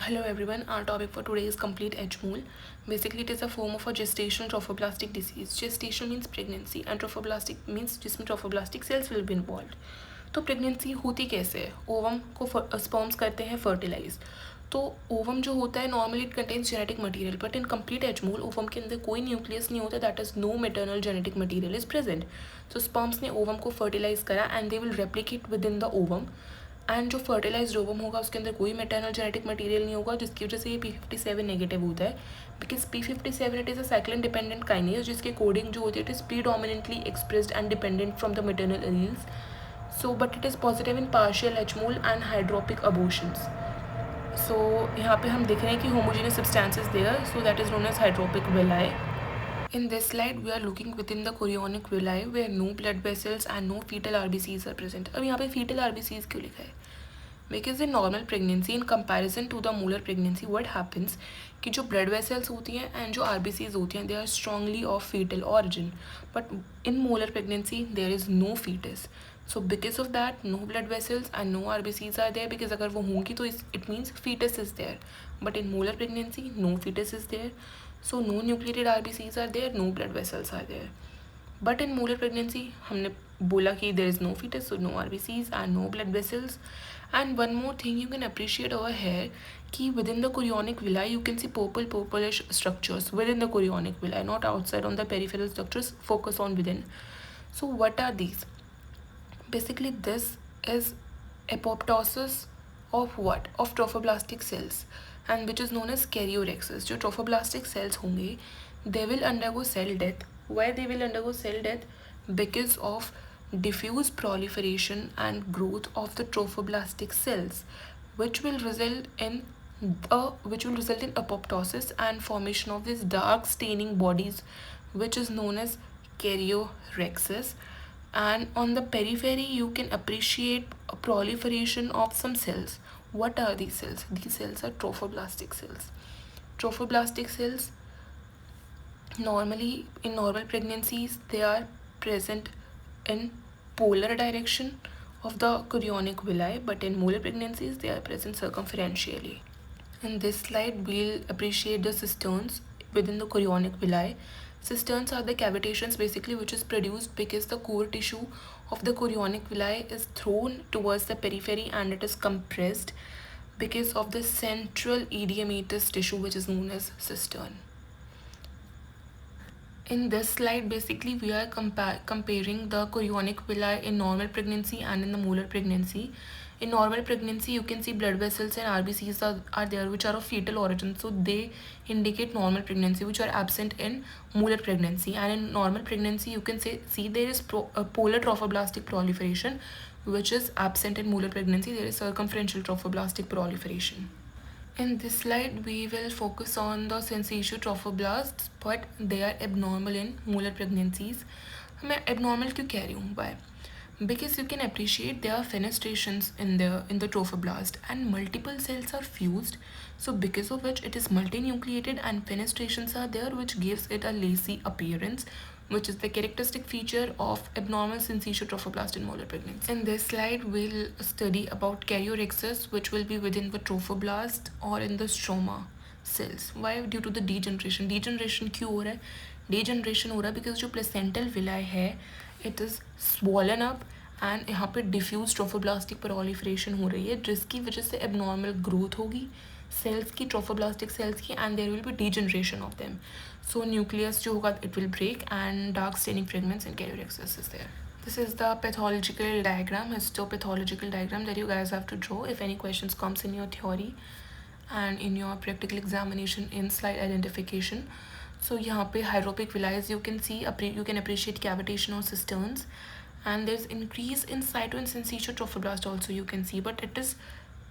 Hello everyone, our topic for today is complete edge mole. Basically, it is a form of a gestational trophoblastic disease. Gestation means pregnancy and trophoblastic means जिसमें trophoblastic cells will be involved. तो pregnancy होती कैसे है? Ovum को sperms करते हैं fertilise. तो ovum जो होता है normally it contains genetic material, but in complete H mole ovum के अंदर कोई न्यूक्लियस नहीं होता, that is no maternal genetic material is present. So sperms ने ओवम को फर्टिलाइज करा and they will replicate within the ovum. And जो fertilized ovum होगा उसके अंदर कोई मेटर्नल जेनेटिक मटेरियल नहीं होगा, जिसकी वजह से ये P57 नेगेटिव होता है. Because P57 it is a cyclin dependent kinase जिसकी कोडिंग जो होती है it is predominantly expressed and dependent from the maternal alleles. So but it is positive in partial H mole and hydropic abortions. So यहाँ पे हम देख रहे हैं कि homogeneous substances there, so that is known as hydropic villi. In this slide we are looking within the chorionic villi where no blood vessels and no fetal RBCs are present. अब यहाँ पे fetal RBCs क्यों लिखा है? Because in normal pregnancy in comparison to the molar pregnancy what happens कि जो blood vessels होती हैं and जो RBCs होती हैं they are strongly of fetal origin, but in molar pregnancy there is no fetus. So because of that no blood vessels and no RBCs are there, because अगर वो होंगी तो it means fetus is there, but in molar pregnancy no fetus is there, so no nucleated RBCs are there, no blood vessels are there. But in molar pregnancy हमने बोला कि there is no fetus, so no RBCs and no blood vessels. And one more thing you can appreciate over here कि within the chorionic villi you can see purplish structures within the chorionic villi, not outside on the peripheral structures, focus on within. So what are these? Basically this is apoptosis of what? Of trophoblastic cells, and which is known as karyorexis. जो trophoblastic cells होंगे they will undergo cell death. Why they will undergo cell death? Because of diffuse proliferation and growth of the trophoblastic cells, which will result in apoptosis and formation of these dark staining bodies, which is known as karyorexis. And on the periphery you can appreciate a proliferation of some cells. What are these cells? These cells are trophoblastic cells. Trophoblastic cells normally in normal pregnancies they are present in polar direction of the chorionic villi, but in molar pregnancies they are present circumferentially. In this slide we'll appreciate the cisterns within the chorionic villi. Cisterns are the cavitations basically which is produced because the core tissue of the chorionic villi is thrown towards the periphery and it is compressed because of the central idiomatous tissue which is known as cistern. In this slide basically we are comparing the chorionic villi in normal pregnancy and in the molar pregnancy. In normal pregnancy you can see blood vessels and RBCs are there which are of fetal origin, so they indicate normal pregnancy, which are absent in molar pregnancy. And in normal pregnancy you can see there is polar trophoblastic proliferation which is absent in molar pregnancy. There is circumferential trophoblastic proliferation. In this slide we will focus on the syncytial trophoblasts, but they are abnormal in molar pregnancies. मैं abnormal क्यों कह रही हूँ? Why? Because you can appreciate there are fenestrations in the trophoblast and multiple cells are fused, so because of which it is multinucleated and fenestrations are there which gives it a lacy appearance, which is the characteristic feature of abnormal syncytial trophoblast in molar pregnancy. In this slide we'll study about karyorexis, which will be within the trophoblast or in the stroma cells. Why? Due to the degeneration. Degeneration क्यों हो रहा है? Degeneration हो रहा है because जो placental villi है it is swollen up and यहाँ पे diffuse trophoblastic proliferation हो रही है, जिसकी वजह से abnormal growth होगी cells की, trophoblastic cells की, and there will be degeneration of them. So nucleus जो होगा it will break and dark staining fragments and karyorexis is there. This is the pathological diagram, histopathological diagram that you guys have to draw if any questions comes in your theory and in your practical examination in slide identification. So यहाँ पे hydropic villi you can see, you can appreciate cavitation or cisterns, and there's increase in cyto and syncytial trophoblast also you can see, but it is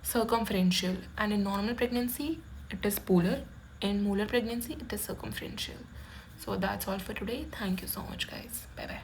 circumferential, and in normal pregnancy it is polar, in molar pregnancy it is circumferential. So that's all for today. Thank you so much guys. Bye bye.